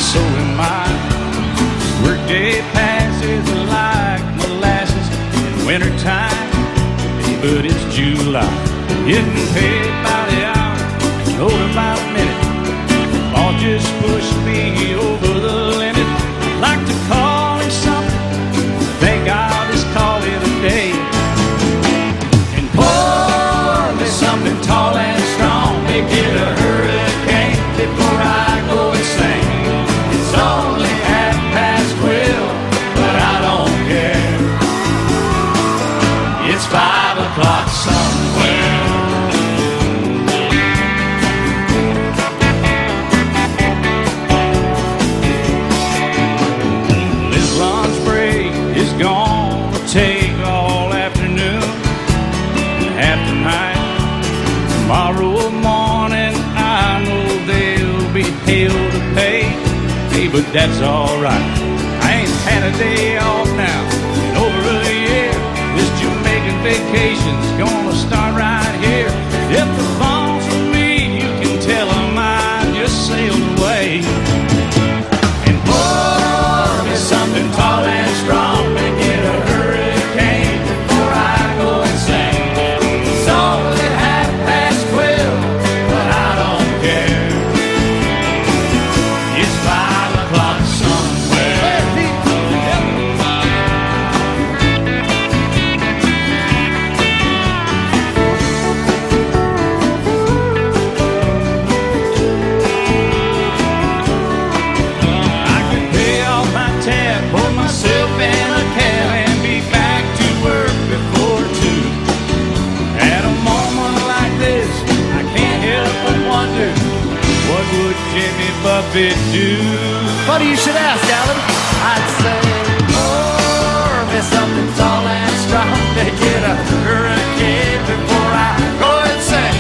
so am I. Workday passes like molasses in wintertime, but it's July. Getting paid by the hour, older by the minute. All just pushed me over the limit. I'd like to call it something, think I'll just call it a day. And pour me something tall and strong, make it a hurricane before I go insane. It's only 12:30, but I don't care. It's 5 o'clock somewhere. This lunch break is gonna take all afternoon and half the night. Tomorrow morning I know they'll be hell to pay. Hey, but that's alright. I ain't had a day off now in over a year. This Jamaican vacation's gonna start right here. If the phone's for me, you can tell them I just sailed away. And pour me something tall and strong, make it a hurricane before I go insane. It's only 12:30, but I don't care. It's 5 o'clock somewhere. I can pay off my tab, pull myself in a cab, and be back to work before 2. At a moment like this, I can't help but wonder, what would Jimmy Buffett do? Funny you should ask, Alan. I'd say, pour me something tall and strong, make it a hurricane before I go insane.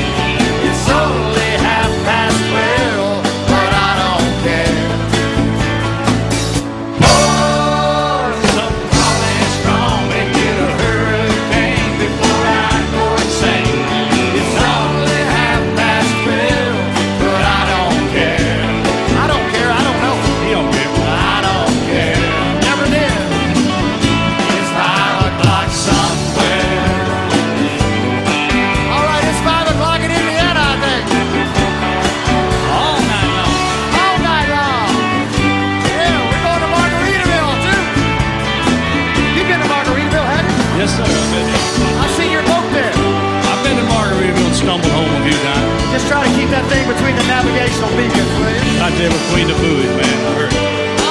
It's only 12:30, but I don't care. Pour me something tall and strong, make it a hurricane before I go insane. It's only 12:30, but I don't care. I don't care, I don't know. He don't care. I don't care. Never did. It's 5 o'clock somewhere. All right, it's 5 o'clock in Indiana, I think. All night long. All night long. Yeah, we're going to Margaritaville, too. You've been to Margaritaville, haven't you? Yes, sir. I've been there. I've seen your boat there. I've been to Margaritaville and stumbled home a few times. Just try to keep that thing between the navigational beacons, will you? Not there between the buoys, man. I heard.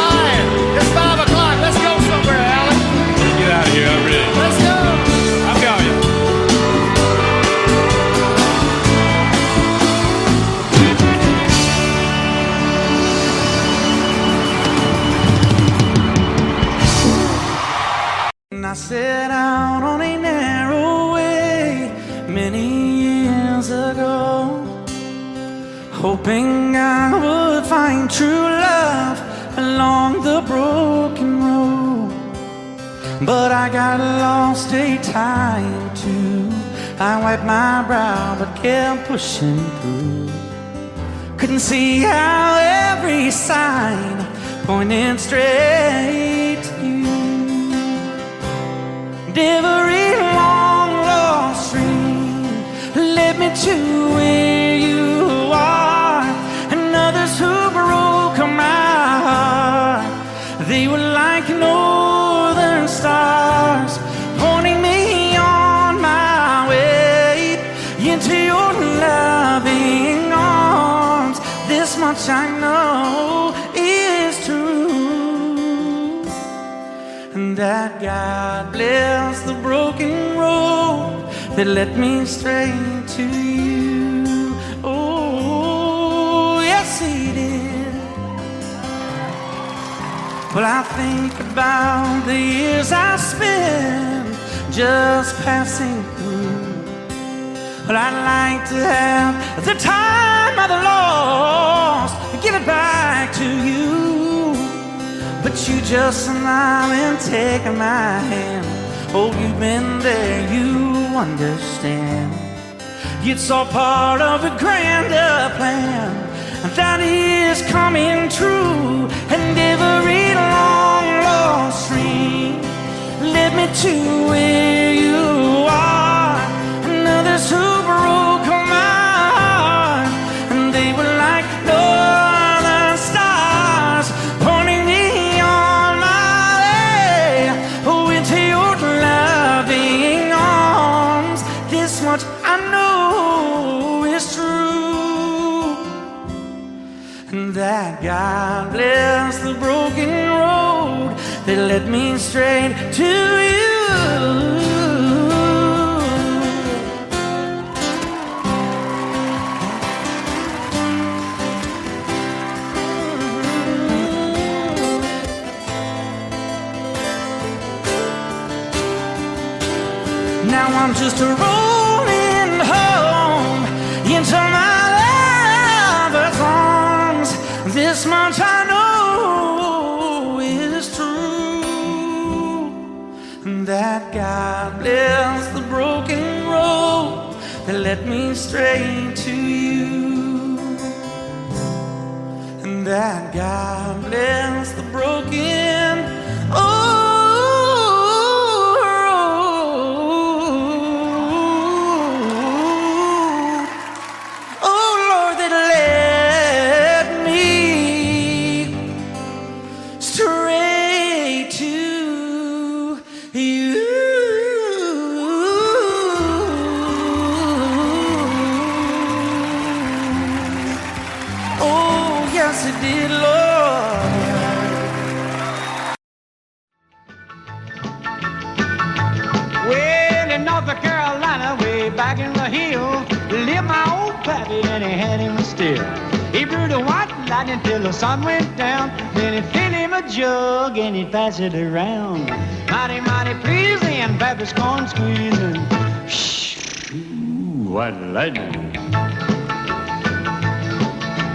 All right, it's 5 o'clock. Let's go somewhere, Alan. Let's get out of here. I'm ready. Let's go. I'm going. I set out on a narrow way many years ago, hoping I would find true love along the broken road. But I got lost a time or two. I wiped my brow but kept pushing through. Couldn't see how every sign pointed straight to you. Every long lost stream led me to where you are, and others who broke my heart, they were like northern stars, pointing me on my way into your loving arms. This much I know is true, and that God bless the broken road that led me straight to you. Oh, yes, He did. Well, I think about the years I spent just passing through. Well, I'd like to have the time of the lost and give it back to you. But you just smile and take my hand. Oh, you've been there, you understand. It's all part of a grander plan that is coming true. to where you are. Another Subaru, come on. And they were like northern stars, pointing me on my way. Oh, into your loving arms. This much I know is true, and that God bless the broken road that led me straight to you. Now I'm just rolling home into my lover's arms. This much I know is true, and that God bless the broken road that led me straight to you, and that God bless the broken road. Back in the hill, lived my old pappy and he had him still. He brewed a white lightning till the sun went down. Then he'd fill him a jug and he'd pass it around. Mighty, mighty pleasing, pappy's corn squeezing. Shh, ooh, white lightning.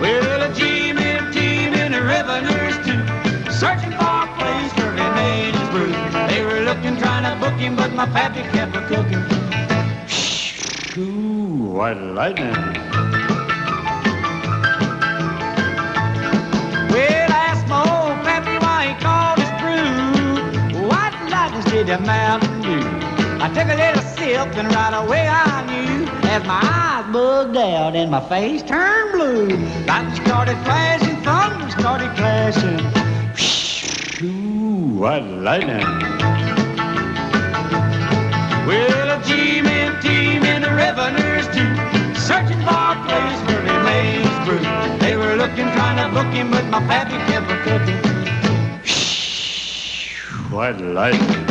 Well, a G-men team in the revenues too, searching for a place where he made his brew. They were looking, trying to book him, but my pappy kept a-cooking. Ooh, white lightning. Well, I asked my old pappy why he called his brew White Lightning did the Mountain Dew. I took a little sip and right away I knew, as my eyes bugged out and my face turned blue. Lightning started flashing, thunder started clashing. Ooh, white lightning. Well, a G-men team in the revenues too, searching for a place where he made his brew. They were looking, trying to book him, but my pappy kept a cooking. Shh, white lightning.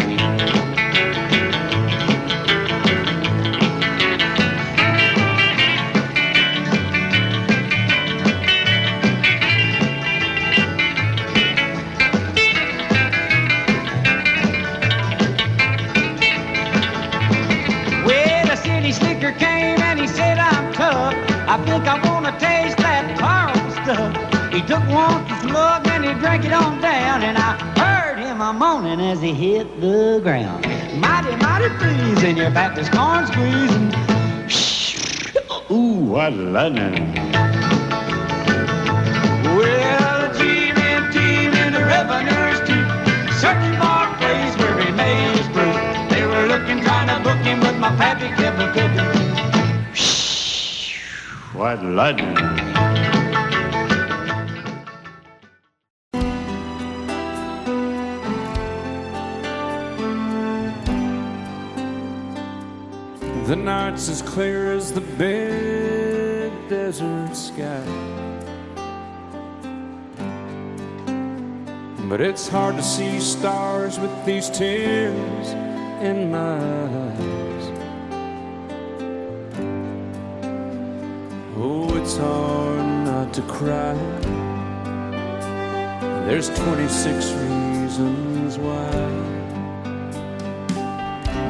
Came and he said, I'm tough, I think I want to taste that powerful stuff. He took one slug and he drank it on down, and I heard him a moaning as he hit the ground. Mighty, mighty pleasing, your Baptist corn squeezing. Shh, ooh, white lightning. Well, a G-men team in the revenues too, searching for a place where he made his brew. They were looking, trying to book him, but my pappy kept a cooking. White lightning. The night's as clear as the big desert sky, but it's hard to see stars with these tears in my eyes. Oh, it's hard not to cry. There's 26 reasons why.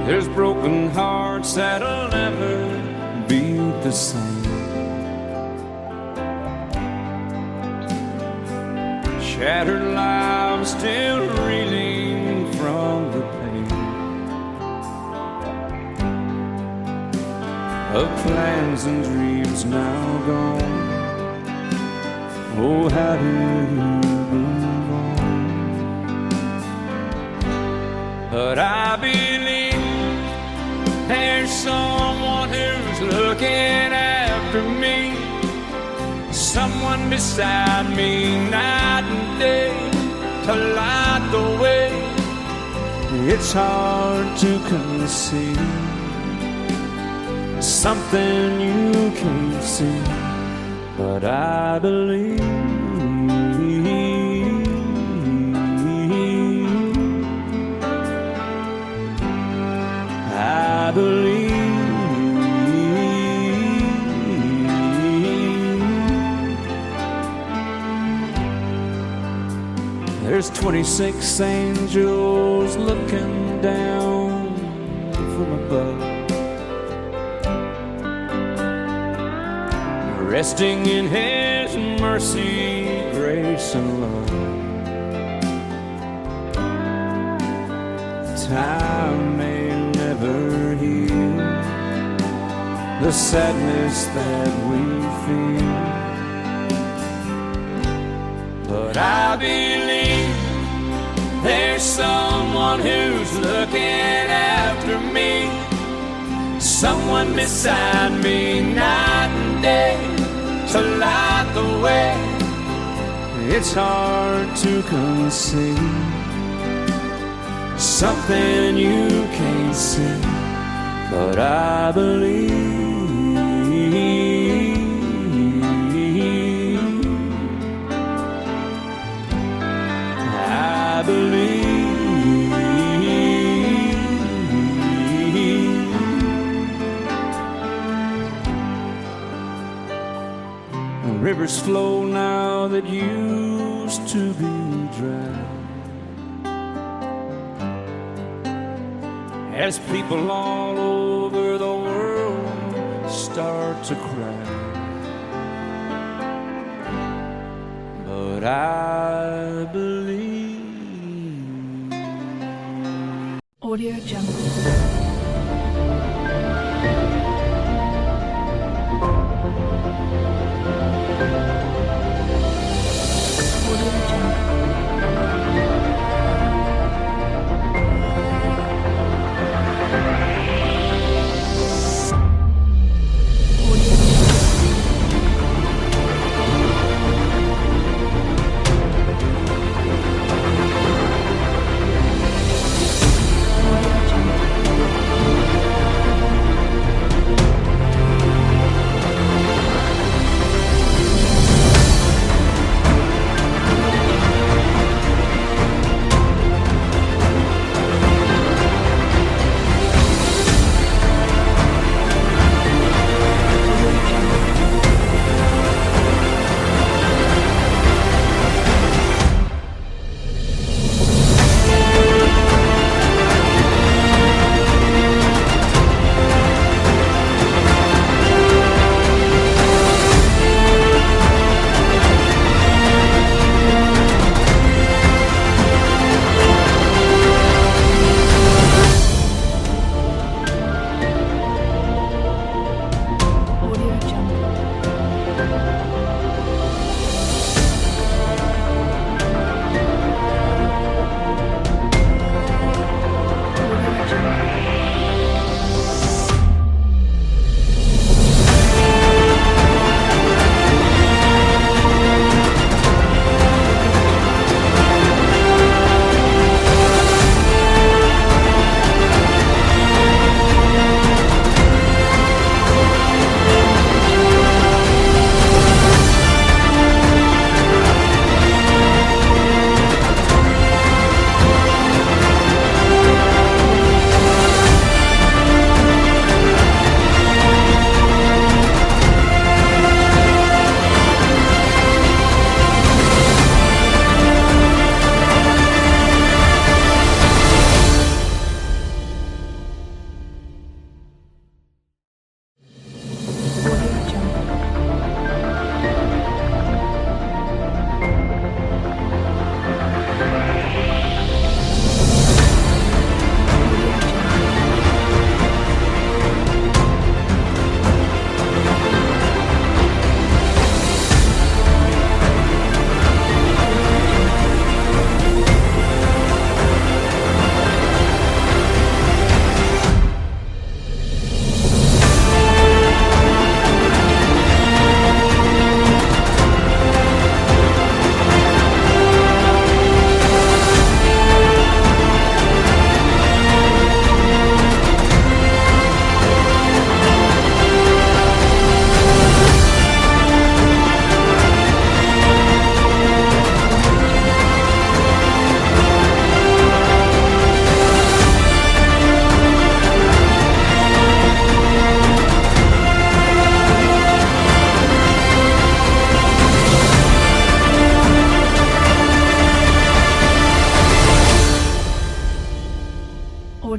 There's broken hearts that'll never be the same. Shattered lives still reeling from the pain of plans and dreams now gone. Oh, how do you move on? But I believe someone who's looking after me, someone beside me night and day to light the way. It's hard to conceive something you can't see, but I believe. I believe. There's 26 angels looking down from above, resting in His mercy, grace, and love. Time may never heal the sadness that we feel, but I believe there's someone who's looking after me, someone beside me night and day to light the way. It's hard to conceive something you can't see, but I believe. I believe. Rivers flow now that used to be dry, as people all over the world start to cry. But I believe. Audio Jungle.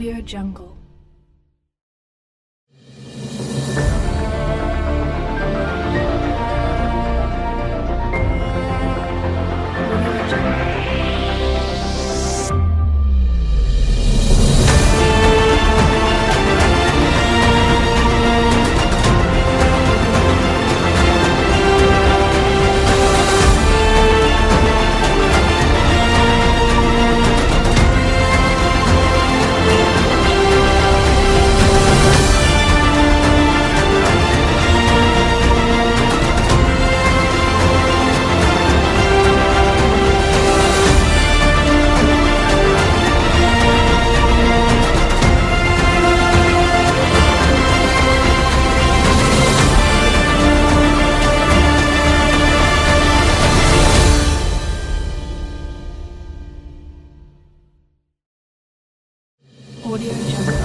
Audio Jungle. Audio Jungle.